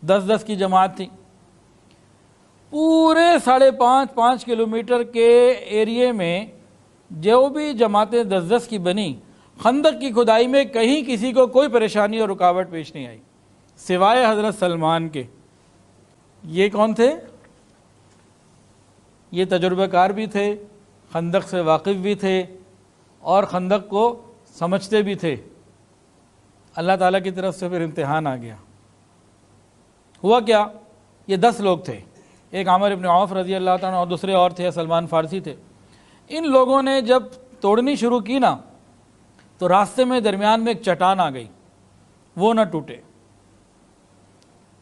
10 کی جماعت تھی. پورے 5.5 کلومیٹر کے ایریے میں جو بھی جماعتیں 10 کی بنی، خندق کی کھدائی میں کہیں کسی کو کوئی پریشانی اور رکاوٹ پیش نہیں آئی سوائے حضرت سلمان کے. یہ کون تھے؟ یہ تجربہ کار بھی تھے، خندق سے واقف بھی تھے، اور خندق کو سمجھتے بھی تھے. اللہ تعالیٰ کی طرف سے پھر امتحان آ گیا. ہوا کیا؟ یہ 10 لوگ تھے، ایک عامر ابن عوف رضی اللہ تعالیٰ اور دوسرے اور تھے سلمان فارسی تھے. ان لوگوں نے جب توڑنی شروع کی نا تو راستے میں درمیان میں ایک چٹان آ گئی، وہ نہ ٹوٹے.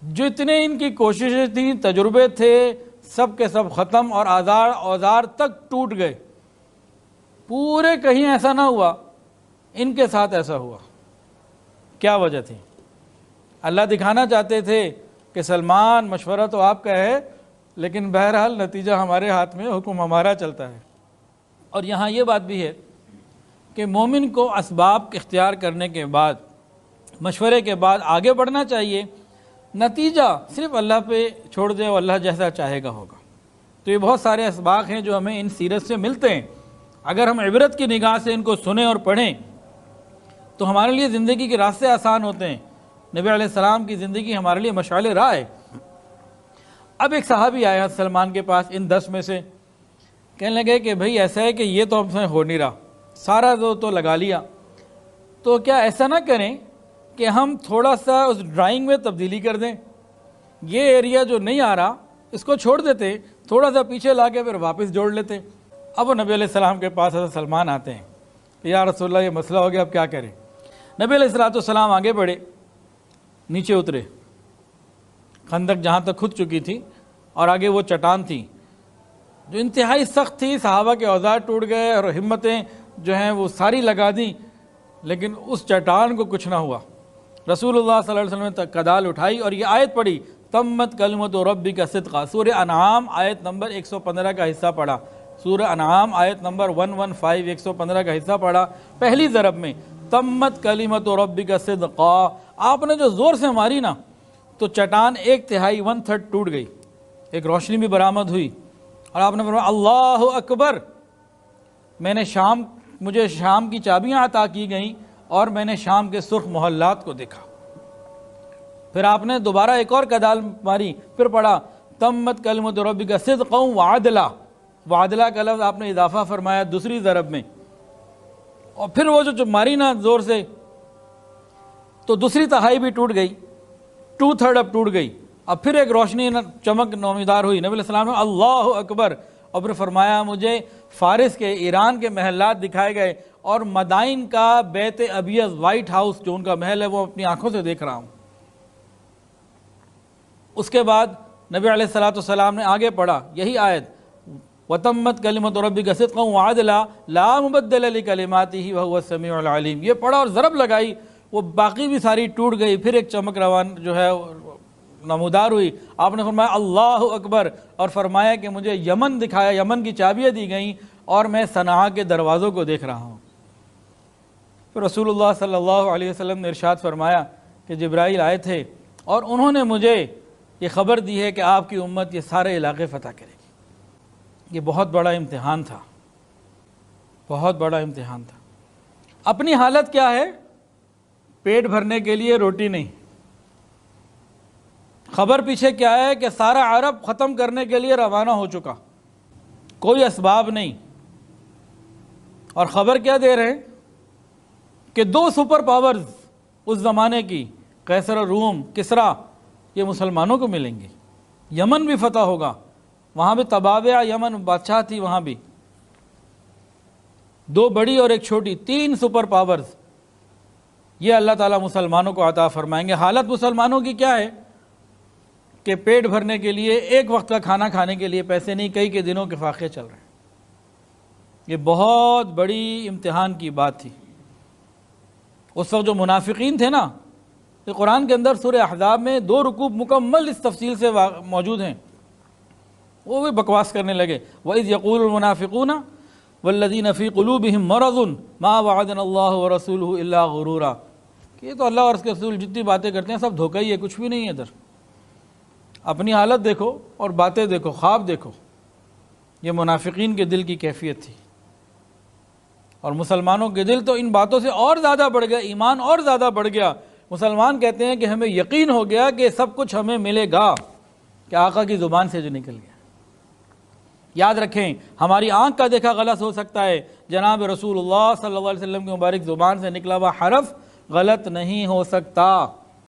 جتنے ان کی کوششیں تھیں، تجربے تھے، سب کے سب ختم، اور اوزار تک ٹوٹ گئے. پورے کہیں ایسا نہ ہوا، ان کے ساتھ ایسا ہوا. کیا وجہ تھی؟ اللہ دکھانا چاہتے تھے کہ سلمان مشورہ تو آپ کا ہے، لیکن بہرحال نتیجہ ہمارے ہاتھ میں، حکم ہمارا چلتا ہے. اور یہاں یہ بات بھی ہے کہ مومن کو اسباب اختیار کرنے کے بعد، مشورے کے بعد آگے بڑھنا چاہیے. نتیجہ صرف اللہ پہ چھوڑ دے، اور اللہ جیسا چاہے گا ہوگا. تو یہ بہت سارے اسباق ہیں جو ہمیں ان سیرت سے ملتے ہیں. اگر ہم عبرت کی نگاہ سے ان کو سنیں اور پڑھیں تو ہمارے لیے زندگی کے راستے آسان ہوتے ہیں. نبی علیہ السلام کی زندگی ہمارے لیے مشعل راہ ہے. اب ایک صحابی آیا سلمان کے پاس ان 10 میں سے، کہنے لگے کہ بھئی ایسا ہے کہ یہ تو ہم سے ہو نہیں رہا، سارا تو لگا لیا، تو کیا ایسا نہ کریں کہ ہم تھوڑا سا اس ڈرائنگ میں تبدیلی کر دیں، یہ ایریا جو نہیں آ رہا اس کو چھوڑ دیتے، تھوڑا سا پیچھے لا کے پھر واپس جوڑ لیتے. اب وہ نبی علیہ السلام کے پاس حضرت سلمان آتے ہیں، یا رسول اللہ یہ مسئلہ ہو گیا، اب کیا کریں؟ نبی علیہ السلام آگے بڑھے، نیچے اترے. خندق جہاں تک کھد چکی تھی، اور آگے وہ چٹان تھی جو انتہائی سخت تھی. صحابہ کے اوزار ٹوٹ گئے اور ہمتیں جو ہیں وہ ساری لگا دیں، لیکن اس چٹان کو کچھ نہ ہوا. رسول اللہ صلی اللہ علیہ وسلم نے کدال اٹھائی اور یہ آیت پڑھی، تمت کلمۃ ربک صدقا. سورہ انعام آیت نمبر 115 کا حصہ پڑھا. سورہ انعام آیت نمبر 115 115 کا حصہ پڑھا. پہلی ضرب میں تمت کلمۃ ربک صدقا، آپ نے جو زور سے ماری نا تو چٹان 1/3 1/3 ٹوٹ گئی. ایک روشنی بھی برآمد ہوئی، اور آپ نے فرمایا اللہ اکبر. مجھے شام کی چابیاں عطا کی گئیں، اور میں نے شام کے سرخ محلات کو دیکھا. پھر آپ نے دوبارہ ایک اور کدال ماری، پھر پڑھا تمت کلمۃ ربک صدقا وعدلا. وعدلا کا لفظ آپ نے اضافہ فرمایا دوسری ضرب میں. اور پھر وہ جو ماری نا زور سے تو دوسری تہائی بھی ٹوٹ گئی، 2/3 اب ٹوٹ گئی. اب پھر ایک روشنی چمک نمودار ہوئی. نبی علیہ السلام نے اللہ اکبر، اور پھر فرمایا مجھے فارس کے، ایران کے محلات دکھائے گئے، اور مدائن کا بیت ابیض، وائٹ ہاؤس جو ان کا محل ہے، وہ اپنی آنکھوں سے دیکھ رہا ہوں. اس کے بعد نبی علیہ السلام نے آگے پڑھا یہی آیت، وَتَمَّتْ كَلِمَةُ رَبِّكَ صِدْقًا وَعَدْلًا لَا مُبَدِّلَ لِكَلِمَاتِهِ وَهُوَ السَّمِيعُ الْعَلِيمُ. یہ پڑھا اور ضرب لگائی، وہ باقی بھی ساری ٹوٹ گئی. پھر ایک چمک روان جو ہے نمودار ہوئی. آپ نے فرمایا اللہ اکبر، اور فرمایا کہ مجھے یمن دکھایا، یمن کی چابیاں دی گئیں، اور میں صنعاء کے دروازوں کو دیکھ رہا ہوں. پھر رسول اللہ صلی اللہ علیہ وسلم نے ارشاد فرمایا کہ جبرائیل آئے تھے، اور انہوں نے مجھے یہ خبر دی ہے کہ آپ کی امت یہ سارے علاقے فتح کرے گی. یہ بہت بڑا امتحان تھا، بہت بڑا امتحان تھا. اپنی حالت کیا ہے؟ پیٹ بھرنے کے لیے روٹی نہیں. خبر پیچھے کیا ہے کہ سارا عرب ختم کرنے کے لیے روانہ ہو چکا، کوئی اسباب نہیں. اور خبر کیا دے رہے ہیں کہ 2 سپر پاورز اس زمانے کی، قیصر اور روم، کسرا، یہ مسلمانوں کو ملیں گے. یمن بھی فتح ہوگا، وہاں بھی تبابع یمن بادشاہ تھی، وہاں بھی 2 بڑی اور ایک چھوٹی، 3 سپر پاورز. یہ اللہ تعالیٰ مسلمانوں کو عطا فرمائیں گے. حالت مسلمانوں کی کیا ہے کہ پیٹ بھرنے کے لیے، ایک وقت کا کھانا کھانے کے لیے پیسے نہیں، کئی کے دنوں کے فاقے چل رہے ہیں. یہ بہت بڑی امتحان کی بات تھی. اس وقت جو منافقین تھے نا، یہ قرآن کے اندر سورہ احزاب میں 2 رکوع مکمل اس تفصیل سے موجود ہیں. وہ بھی بکواس کرنے لگے. وَإِذْ يَقُولُ الْمُنَافِقُونَ وَالَّذِينَ فِي قُلُوبِهِمْ مَرَضٌ مَا وَعَدَنَا اللَّهُ وَرَسُولُهُ إِلَّا غُرُورًا. کہ یہ تو اللہ اور اس کے رسول جتنی باتیں کرتے ہیں سب دھوکہ ہی ہے، کچھ بھی نہیں ہے ادھر. اپنی حالت دیکھو اور باتیں دیکھو، خواب دیکھو. یہ منافقین کے دل کی کیفیت تھی. اور مسلمانوں کے دل تو ان باتوں سے اور زیادہ بڑھ گیا، ایمان اور زیادہ بڑھ گیا. مسلمان کہتے ہیں کہ ہمیں یقین ہو گیا کہ سب کچھ ہمیں ملے گا، کہ آقا کی زبان سے جو نکل گیا. یاد رکھیں، ہماری آنکھ کا دیکھا غلط ہو سکتا ہے، جناب رسول اللہ صلی اللہ علیہ وسلم کی مبارک زبان سے نکلا ہوا حرف غلط نہیں ہو سکتا.